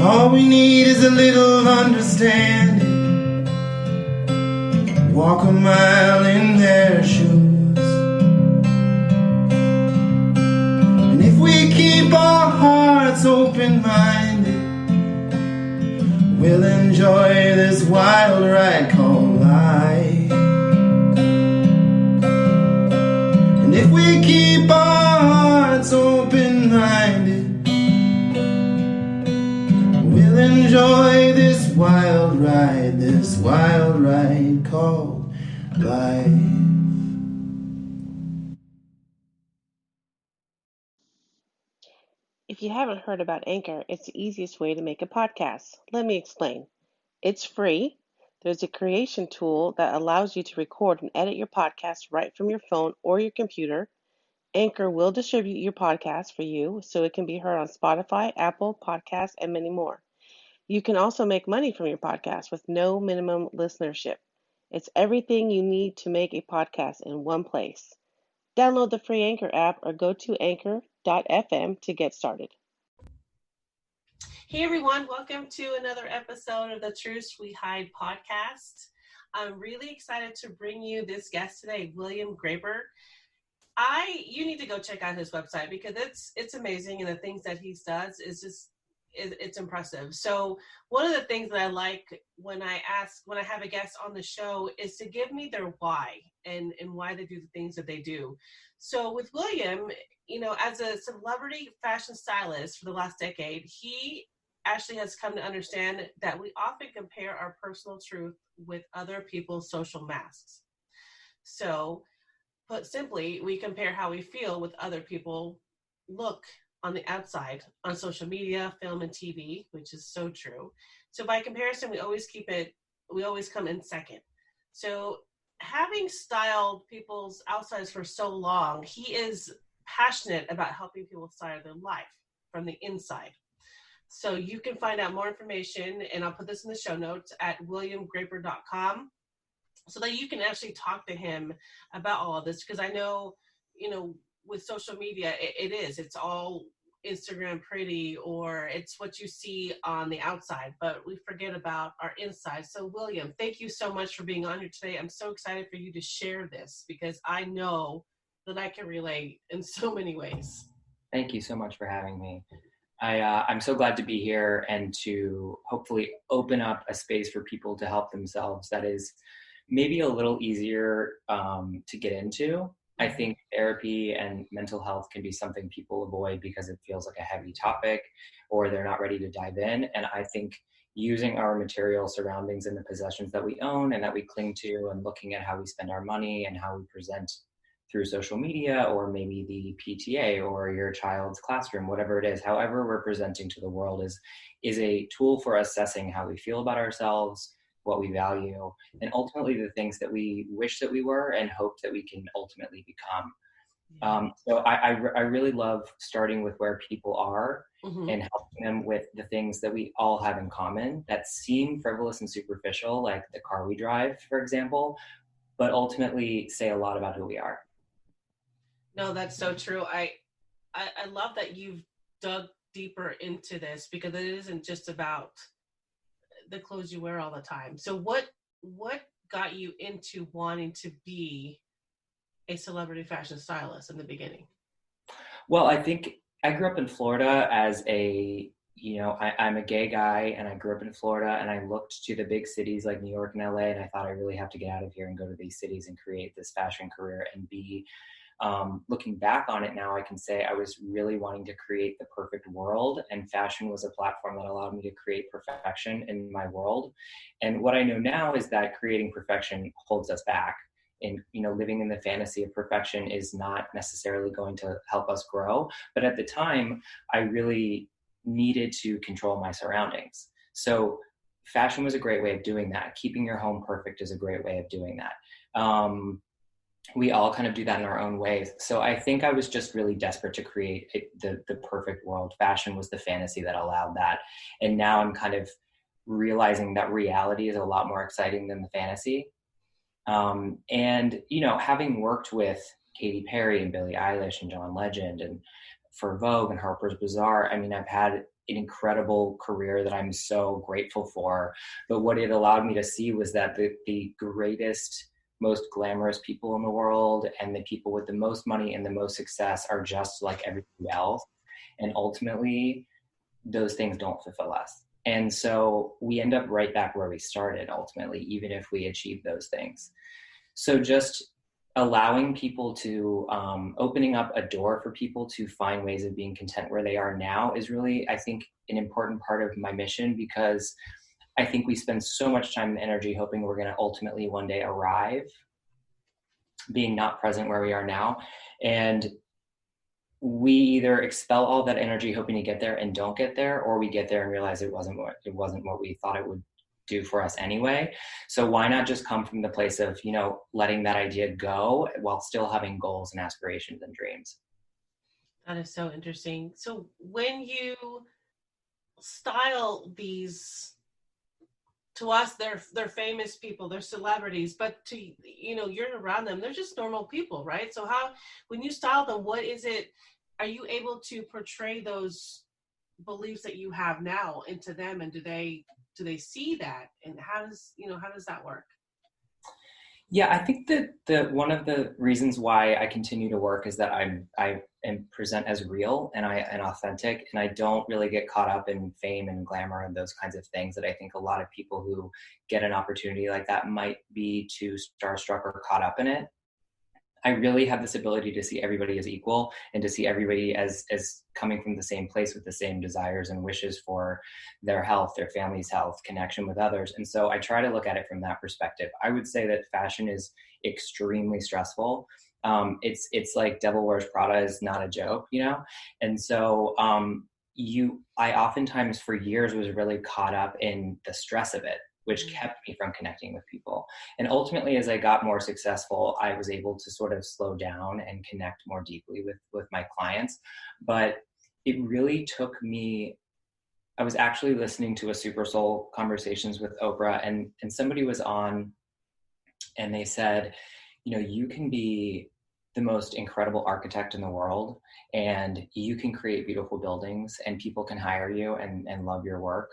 All we need is a little understanding. Walk a mile in their shoes. And if we keep our hearts open-minded, we'll enjoy this wild ride called life. And if we keep our hearts open-minded, we'll enjoy this wild ride called life. If you haven't heard about Anchor, it's the easiest way to make a podcast. Let me explain. It's free. There's a creation tool that allows you to record and edit your podcast right from your phone or your computer. Anchor will distribute your podcast for you so it can be heard on Spotify, Apple Podcasts, and many more. You can also make money from your podcast with no minimum listenership. It's everything you need to make a podcast in one place. Download the free Anchor app or go to anchor.fm to get started. Hey everyone, welcome to another episode of the Truths We Hide podcast. I'm really excited to bring you this guest today, William Graper. You need to go check out his website because it's amazing, and the things that he does is just it's impressive. So one of the things that I like when I have a guest on the show is to give me their why and why they do the things that they do. So with William, as a celebrity fashion stylist for the last decade, he actually has come to understand that we often compare our personal truth with other people's social masks. So put simply, we compare how we feel with other people look on the outside on social media, film, and TV, which is so true. So by comparison, we always come in second. So having styled people's outsides for so long, he is passionate about helping people style their life from the inside. So you can find out more information, and I'll put this in the show notes at williamgraper.com so that you can actually talk to him about all of this, because I know, with social media, it's all Instagram pretty, or it's what you see on the outside, but we forget about our inside. So William, thank you so much for being on here today. I'm so excited for you to share this because I know that I can relate in so many ways. Thank you so much for having me. I'm so glad to be here and to hopefully open up a space for people to help themselves that is maybe a little easier to get into. I think therapy and mental health can be something people avoid because it feels like a heavy topic or they're not ready to dive in. And I think using our material surroundings and the possessions that we own and that we cling to, and looking at how we spend our money and how we present through social media, or maybe the PTA or your child's classroom, whatever it is, however we're presenting to the world is a tool for assessing how we feel about ourselves, what we value, and ultimately the things that we wish that we were and hope that we can ultimately become. So I really love starting with where people are and helping them with the things that we all have in common that seem frivolous and superficial, like the car we drive, for example, but ultimately say a lot about who we are. No, that's so true. I love that you've dug deeper into this, because it isn't just about the clothes you wear all the time. So what got you into wanting to be a celebrity fashion stylist in the beginning? Well, I think I grew up in Florida as I'm a gay guy, and I grew up in Florida, and I looked to the big cities like New York and LA, and I thought I really have to get out of here and go to these cities and create this fashion career and be looking back on it now, I can say I was really wanting to create the perfect world, and fashion was a platform that allowed me to create perfection in my world. And what I know now is that creating perfection holds us back. And, living in the fantasy of perfection is not necessarily going to help us grow. But at the time, I really needed to control my surroundings. So fashion was a great way of doing that. Keeping your home perfect is a great way of doing that. We all kind of do that in our own ways. So I think I was just really desperate to create the perfect world. Fashion was the fantasy that allowed that. And now I'm kind of realizing that reality is a lot more exciting than the fantasy. And, having worked with Katy Perry and Billie Eilish and John Legend and for Vogue and Harper's Bazaar. I mean, I've had an incredible career that I'm so grateful for. But what it allowed me to see was that the greatest, most glamorous people in the world and the people with the most money and the most success are just like everybody else. And ultimately, those things don't fulfill us. And so we end up right back where we started, ultimately, even if we achieve those things. So just allowing people to, opening up a door for people to find ways of being content where they are now is really, I think, an important part of my mission, because I think we spend so much time and energy hoping we're going to ultimately one day arrive, being not present where we are now. And we either expel all that energy hoping to get there and don't get there, or we get there and realize it wasn't what we thought it would do for us anyway. So why not just come from the place of, you know, letting that idea go while still having goals and aspirations and dreams? That is so interesting. So when you style these, to us, they're famous people, they're celebrities, but to, you know, you're around them, they're just normal people, right? So how, when you style them, what is it, are you able to portray those beliefs that you have now into them, and do they see that, and how does that work? Yeah, I think that one of the reasons why I continue to work is that I am present as real and authentic, and I don't really get caught up in fame and glamour and those kinds of things that I think a lot of people who get an opportunity like that might be too starstruck or caught up in it. I really have this ability to see everybody as equal and to see everybody as coming from the same place with the same desires and wishes for their health, their family's health, connection with others. And so I try to look at it from that perspective. I would say that fashion is extremely stressful. It's like Devil Wears Prada is not a joke, you know? And so I oftentimes for years was really caught up in the stress of it, which kept me from connecting with people. And ultimately, as I got more successful, I was able to sort of slow down and connect more deeply with my clients. But it really took me, I was actually listening to a Super Soul Conversations with Oprah, and somebody was on and they said, you know, you can be the most incredible architect in the world and you can create beautiful buildings and people can hire you and love your work.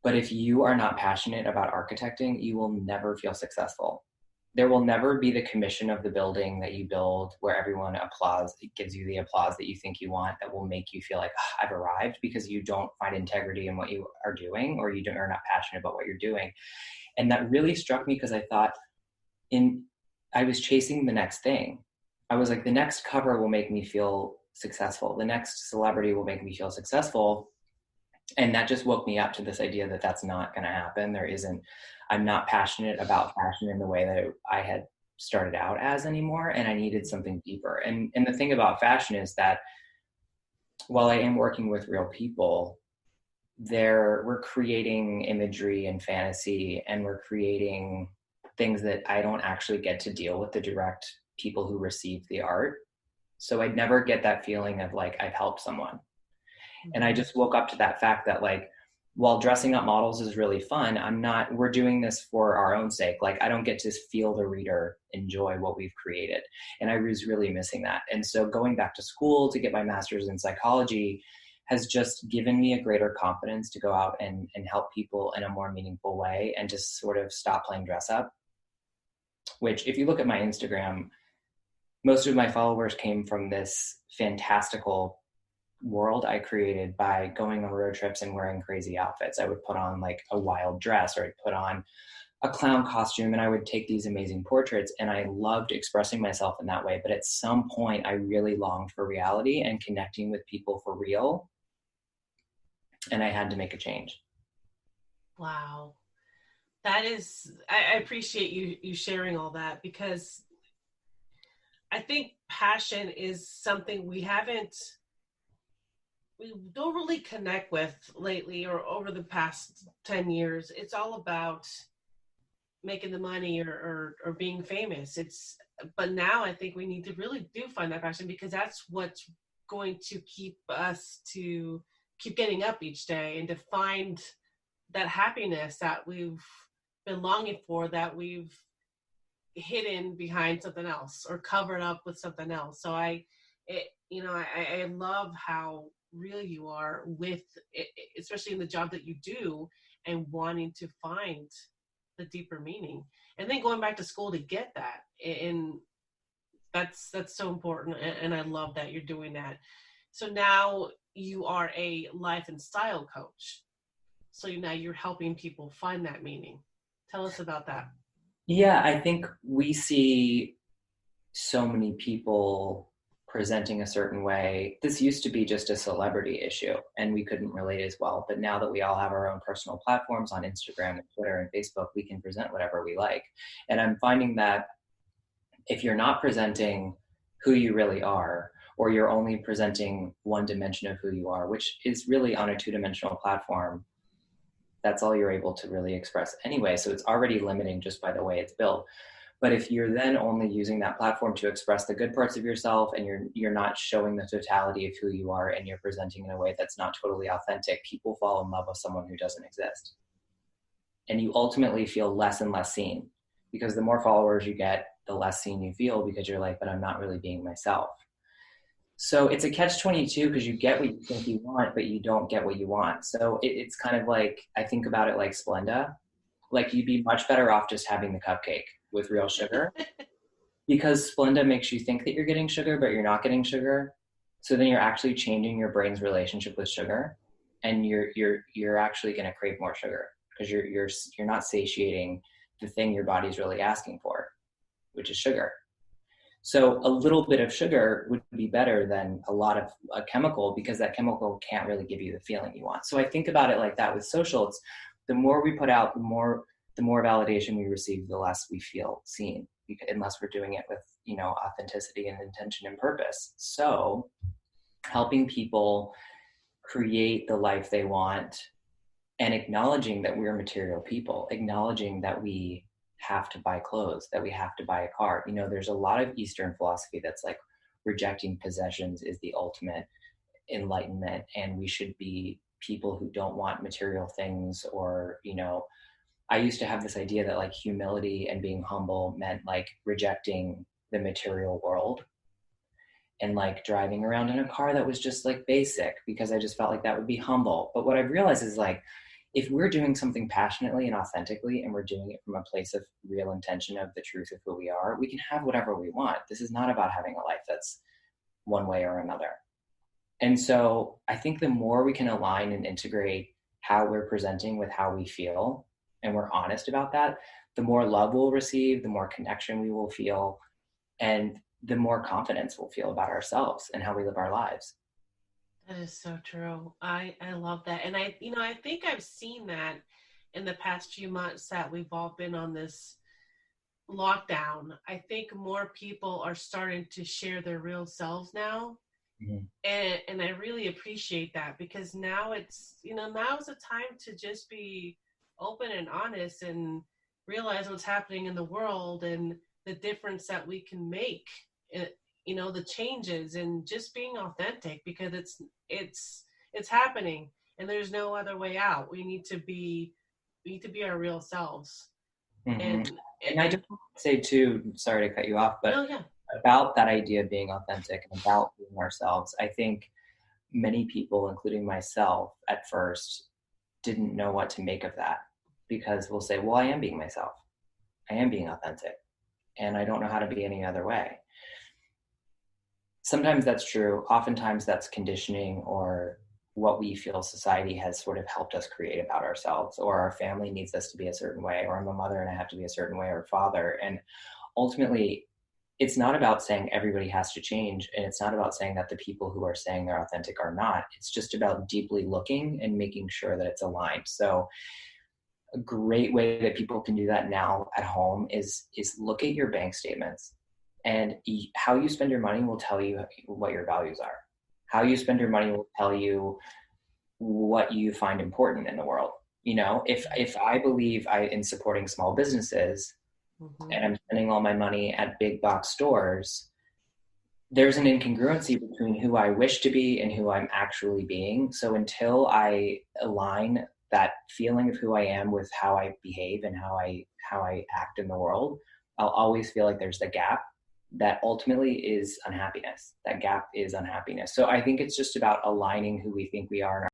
But if you are not passionate about architecting, you will never feel successful. There will never be the commission of the building that you build where everyone applauds, it gives you the applause that you think you want, that will make you feel like, oh, I've arrived, because you don't find integrity in what you are doing, or are not passionate about what you're doing. And that really struck me, because I thought I was chasing the next thing. I was like, the next cover will make me feel successful. The next celebrity will make me feel successful. And that just woke me up to this idea that that's not going to happen. I'm not passionate about fashion in the way that I had started out as anymore. And I needed something deeper. And the thing about fashion is that while I am working with real people, we're creating imagery and fantasy, and we're creating things that I don't actually get to deal with the direct people who receive the art. So I'd never get that feeling of like, I've helped someone. And I just woke up to that fact that, like, while dressing up models is really fun, we're doing this for our own sake. Like, I don't get to feel the reader enjoy what we've created. And I was really missing that. And so going back to school to get my master's in psychology has just given me a greater confidence to go out and help people in a more meaningful way, and just sort of stop playing dress up, which, if you look at my Instagram, most of my followers came from this fantastical world I created by going on road trips and wearing crazy outfits. I would put on like a wild dress, or I'd put on a clown costume, and I would take these amazing portraits, and I loved expressing myself in that way. But at some point I really longed for reality and connecting with people for real, and I had to make a change. Wow. That is, I appreciate you sharing all that, because I think passion is something we don't really connect with lately, or over the past 10 years. It's all about making the money or being famous. But now I think we need to really do find that passion, because that's what's going to keep us to keep getting up each day, and to find that happiness that we've been longing for, that we've hidden behind something else or covered up with something else. So I love how real you are with it, especially in the job that you do, and wanting to find the deeper meaning, and then going back to school to get that. And that's so important, and I love that you're doing that. So now you are a life and style coach. So now you're helping people find that meaning. Tell us about that. Yeah, I think we see so many people presenting a certain way. This used to be just a celebrity issue and we couldn't relate as well. But now that we all have our own personal platforms on Instagram and Twitter and Facebook, we can present whatever we like. And I'm finding that if you're not presenting who you really are, or you're only presenting one dimension of who you are, which is really on a two-dimensional platform, that's all you're able to really express anyway. So it's already limiting just by the way it's built. But if you're then only using that platform to express the good parts of yourself, and you're not showing the totality of who you are, and you're presenting in a way that's not totally authentic, people fall in love with someone who doesn't exist. And you ultimately feel less and less seen, because the more followers you get, the less seen you feel, because you're like, but I'm not really being myself. So it's a catch-22, because you get what you think you want, but you don't get what you want. So it's kind of like, I think about it like Splenda. Like, you'd be much better off just having the cupcake with real sugar, because Splenda makes you think that you're getting sugar, but you're not getting sugar. So then you're actually changing your brain's relationship with sugar, and you're actually going to crave more sugar, because you're not satiating the thing your body's really asking for, which is sugar. So a little bit of sugar would be better than a lot of a chemical, because that chemical can't really give you the feeling you want. So I think about it like that with social. It's the more we put out, the more validation we receive, the less we feel seen, unless we're doing it with, authenticity and intention and purpose. So helping people create the life they want, and acknowledging that we're material people, acknowledging that we have to buy clothes, that we have to buy a car. There's a lot of Eastern philosophy that's like rejecting possessions is the ultimate enlightenment, and we should be people who don't want material things. Or, I used to have this idea that like humility and being humble meant like rejecting the material world and like driving around in a car that was just like basic, because I just felt like that would be humble. But what I've realized is like, if we're doing something passionately and authentically, and we're doing it from a place of real intention of the truth of who we are, we can have whatever we want. This is not about having a life that's one way or another. And so I think the more we can align and integrate how we're presenting with how we feel, and we're honest about that, the more love we'll receive, the more connection we will feel, and the more confidence we'll feel about ourselves and how we live our lives. That is so true. I love that. And I think I've seen that in the past few months that we've all been on this lockdown. I think more people are starting to share their real selves now. Mm-hmm. And I really appreciate that, because now it's, now's the time to just be open and honest and realize what's happening in the world and the difference that we can make. The changes, and just being authentic, because it's happening and there's no other way out. We need to be our real selves. Mm-hmm. And I just want to say too, sorry to cut you off, but about that idea of being authentic and about being ourselves, I think many people, including myself at first, didn't know what to make of that, because we'll say, well, I am being myself. I am being authentic, and I don't know how to be any other way. Sometimes that's true. Oftentimes that's conditioning, or what we feel society has sort of helped us create about ourselves, or our family needs us to be a certain way, or I'm a mother and I have to be a certain way, or a father. And ultimately, it's not about saying everybody has to change, and it's not about saying that the people who are saying they're authentic are not. It's just about deeply looking and making sure that it's aligned. So a great way that people can do that now at home is look at your bank statements. And how you spend your money will tell you what your values are. How you spend your money will tell you what you find important in the world. If I believe in supporting small businesses, mm-hmm. and I'm spending all my money at big box stores, there's an incongruency between who I wish to be and who I'm actually being. So until I align that feeling of who I am with how I behave and how I act in the world, I'll always feel like there's the gap. that ultimately is unhappiness. That gap is unhappiness. So I think it's just about aligning who we think we are in